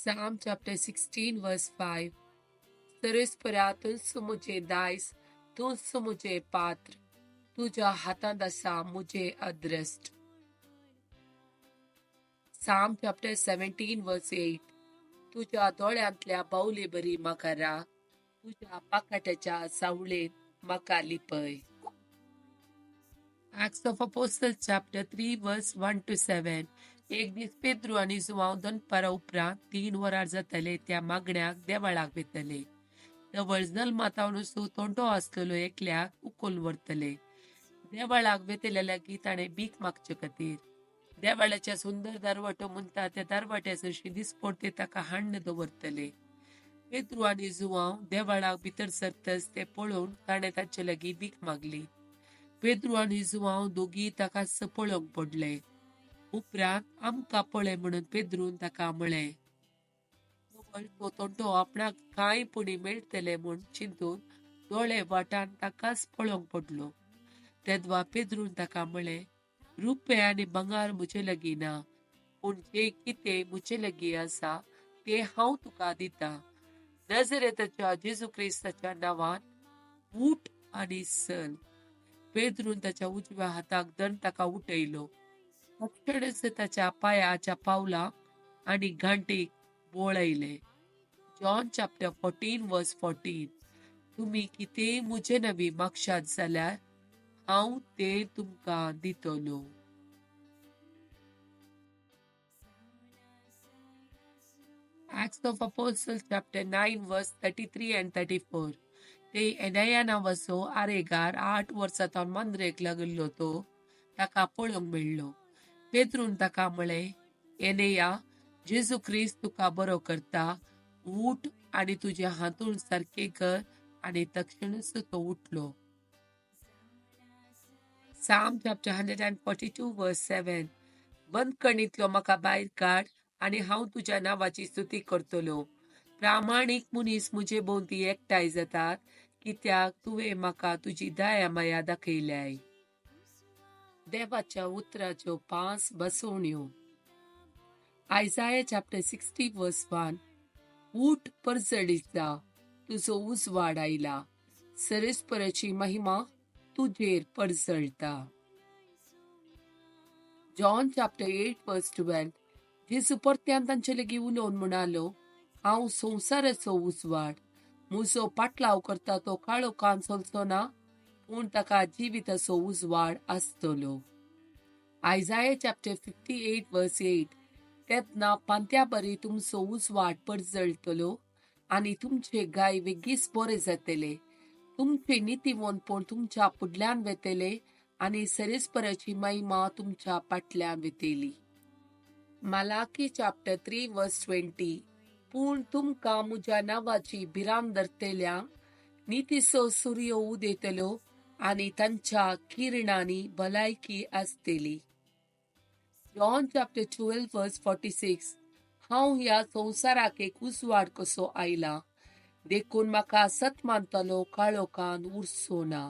Psalm chapter 16 verse 5. सर्वेस्परा तुझ मुझे दायस, तुझ मुझे पात्र, तुझ्या हातात असा मुझे अदृष्ट. Psalm chapter 17 verse 8. तुझ्या दोळ्यांतल्या बावले बरी म्हाका राख, तुझ्या पाकाटाच्या सावळेन म्हाका लिपय. Acts of Apostles chapter 3 verse 1 to 7. एक दीस पेद्रू आनी जुवांव दनपारा उपरांत 3 वरां जातले त्या मागण्याक देवाळाक वेतले. जवळ जल्मातावन असो तोंडो आसलेलो एकल्याक उखलून व्हरतले. देवाळाक वेतले लागीं ताणें भीक मागचे खातीर. देवाळाच्या सुंदर दारवाटो म्हणटा त्या दारवाट्याचो दिसपडते ताका हाण्ण दवरतले. पेद्रू आनी जुवांव देवाळाक भितर सरतच ते पळोवन ताणें तांचे लागीं भीक मागली. पेद्रू आनी जुवांव दोगी ताका पळोवंक पडले. उपरांत आमकां पळय म्हणून पेद्रून ताका म्हळें. तो तोंडो आपणाक कांय पुणी मेळटले म्हूण चिंतून दोळे वाटान ताकाच पळोवंक पडलो. तेदवा पेद्रून ताका म्हळें, रुपे आनी भांगार म्हजे लागीं ना, पूण जे कितें म्हजे लागीं आसा तें हांव तुका दितां. नजरेताच्या जेजू क्रिस्ताच्या नांवान उठ आनी चल. पेद्रून ताच्या उजव्या हाताक धरून ताका उठयलो. तक्षणच ताच्या पायाच्या पावलाक आनी घांटीक बोळ आयले. जॉन चॅप्टर 14 वर्स 14. तुम्ही कितें म्हजे नवी मागशात जाल्यार हांव तें तुमकां दितलो. Acts of Apostles chapter 9 verse 33 and 34. ते एनया नांवाचो आरेगार 8 वर्सां मांद्रेक लागलो तो ताका पळोवंक मेळ्ळो. पेद्रून ताका म्हळें, एनया, जेजू क्रिस्त तुका बरो करता, उठ आनी तुज्या हातून सारके कर. आनी तक्षणच तो उठलो. Psalm chapter 142 verse 7. बंद कणींतलो म्हाका भायर काड आनी हांव तुज्या नांवाची स्तुती करतलो. प्रामाणीक मनीस म्हजे भोवती एकठांय जातात, कित्याक तुवें म्हाका तुजी दया माया दाखयल्याय. देवाच्या उतराच्यो 5 बसवण्यो. Isaiah chapter 60 verse 1. उठ परजळीत जा, तुजो उजवाड आयला, सर्वेस्पराची महिमा तुजेर परजळता. John chapter 8 verse 12. जेजू परत्यान तांचे लागीं उलोवन म्हणालो, हांव संवसाराचो उजवाड. म्हजो पाटलाव करता तो काळोखान चलचो ना, पूण ताका जिविताचो उजवाड आसतलो. Isaiah chapter 58 verse 8. तेन्ना पांत्या बरी तुमचो उजवाड परजळटलो आनी तुमचे गाय वेगीच बरे जातले. तुमचे नितीवंतपण तुमच्या फुडल्यान वेतले आनी सर्वेस्पराची महिमा तुमच्या फाटल्यान वेतेली. Malachi chapter 3 verse 20. पूण तुमकां म्हज्या नांवाची भिरांत धरतल्यांक नितीचो सूर्य उदेतलो आनी तांच्या किरणांनी भलायकी आसतली. John chapter 12 verse 46. हांव ह्या संवसाराक एक उजवाड कसो आयला, देखून म्हाका सत मानतलो काळोखान उरचो ना.